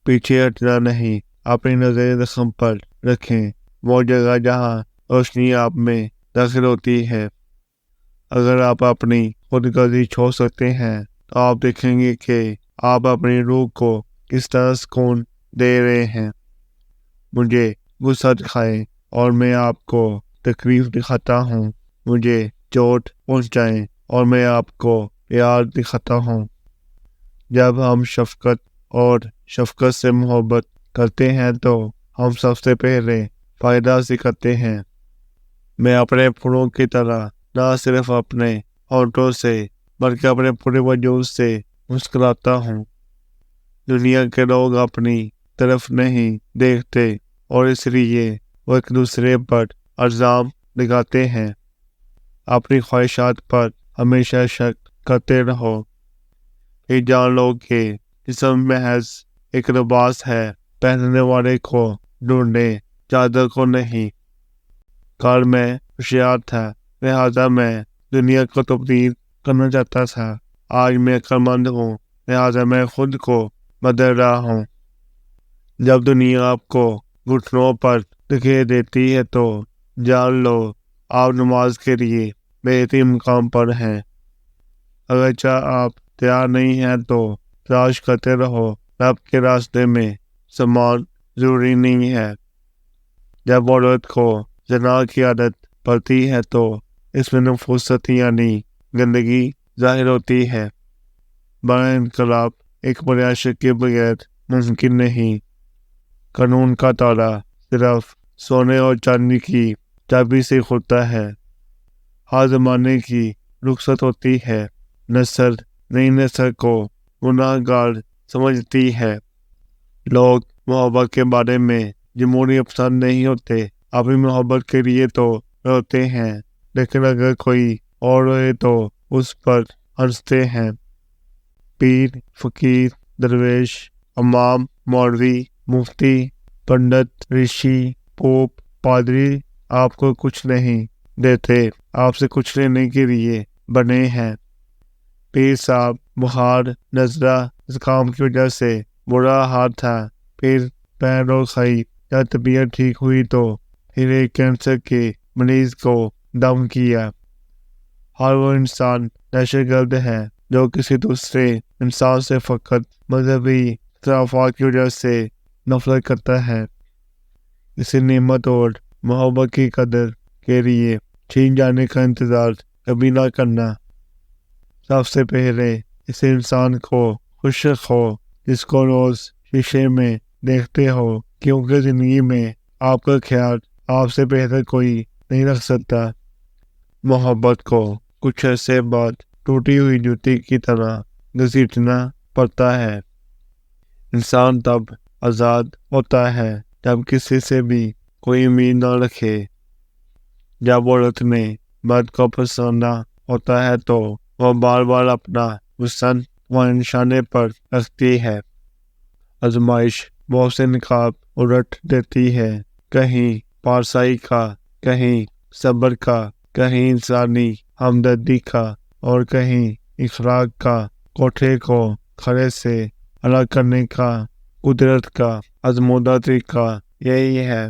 پیچھے ہٹنا نہیں، اپنی نظر زخم پر رکھیں، وہ جگہ جہاں روشنی آپ میں داخل ہوتی ہے۔ اگر آپ اپنی خود غرضی چھوڑ سکتے ہیں تو آپ دیکھیں گے کہ آپ اپنی روح کو کس طرح سکون دے رہے ہیں۔ مجھے غصہ دکھائیں اور میں آپ کو تکلیف دکھاتا ہوں، مجھے چوٹ پہنچائیں اور میں آپ کو پیار دکھاتا ہوں۔ جب ہم شفقت سے محبت کرتے ہیں تو ہم سب سے پہلے فائدہ حاصل کرتے ہیں۔ میں اپنے پھولوں کی طرح نہ صرف اپنے ہونٹوں سے بلکہ اپنے پورے وجود سے مسکراتا ہوں۔ دنیا کے لوگ اپنی طرف نہیں دیکھتے اور اس لیے وہ ایک دوسرے پر الزام لگاتے ہیں۔ اپنی خواہشات پر ہمیشہ شک کرتے رہو، پھر جان لو کہ جسم محض ایک لباس ہے، پہننے والے کو ڈھونڈے، چادر کو نہیں۔ کل میں ہوشیار تھا، لہٰذا میں دنیا کو تبدیل کرنا چاہتا تھا۔ آج میں عقلمند ہوں، لہٰذا میں خود کو بدل رہا ہوں۔ جب دنیا آپ کو گھٹنوں پر دھکیل دیتی ہے تو جان لو آپ نماز کے لیے بہترین مقام پر ہیں۔ اگرچہ آپ تیار نہیں ہیں تو تلاش کرتے رہو، رب کے راستے میں سامان ضروری نہیں ہے۔ جب عورت کو زنا کی عادت پڑتی ہے تو اس میں نفوست یعنی گندگی ظاہر ہوتی ہے۔ بڑا انقلاب ایک بڑے عاشق کے بغیر ممکن نہیں۔ قانون کا تالا صرف سونے اور چاندی کی چابی سے کھلتا ہے۔ ہر زمانے کی رخصت ہوتی ہے۔ نئی نسل کو گناہ گار سمجھتی ہے۔ لوگ محبت کے بارے میں جمہوریت پسند نہیں ہوتے، اپنی محبت کے لیے تو روتے ہیں، لیکن اگر کوئی اور روئے تو اس پر ہنستے ہیں۔ پیر، فقیر، درویش، امام، مولوی، مفتی، پنڈت، رشی، پوپ، پادری آپ کو کچھ نہیں دیتے، آپ سے کچھ لینے کے لیے بنے ہیں۔ پیر صاحب بخار، نزلہ، زکام کی وجہ سے برا حال تھا، پھر پیر اور کھائی، جب طبیعت ٹھیک ہوئی تو پھر ایک کینسر کے مریض کو دم کیا۔ ہر وہ انسان دہشت گرد ہے جو کسی دوسرے انسان سے فقط مذہبی اختلافات کی وجہ سے نفرت کرتا ہے۔ اسی نعمت اور محبت کی قدر کے لیے چھین جانے کا انتظار کبھی نہ کرنا۔ سب سے پہلے اس انسان کو خوش رکھو جس کو روز شیشے میں دیکھتے ہو، کیونکہ زندگی میں آپ کا خیال آپ سے بہتر کوئی نہیں رکھ سکتا۔ محبت کو کچھ عرصے بعد ٹوٹی ہوئی جوتی کی طرح گھسیٹنا پڑتا ہے۔ انسان تب آزاد ہوتا ہے جب کسی سے بھی کوئی امید نہ رکھے۔ جب عورت میں مرد کو پسند ہوتا ہے تو وہ بار بار اپنا حسن وہ نشانے پر رکھتی ہے۔ آزمائش بہت سے نقاب الٹ دیتی ہے، کہیں پارسائی کا، کہیں صبر کا، کہیں انسانی ہمدردی کا اور کہیں اخلاق کا۔ کوٹھے کو کھڑے سے الگ کرنے کا قدرت کا آزمودہ طریقہ یہی ہے۔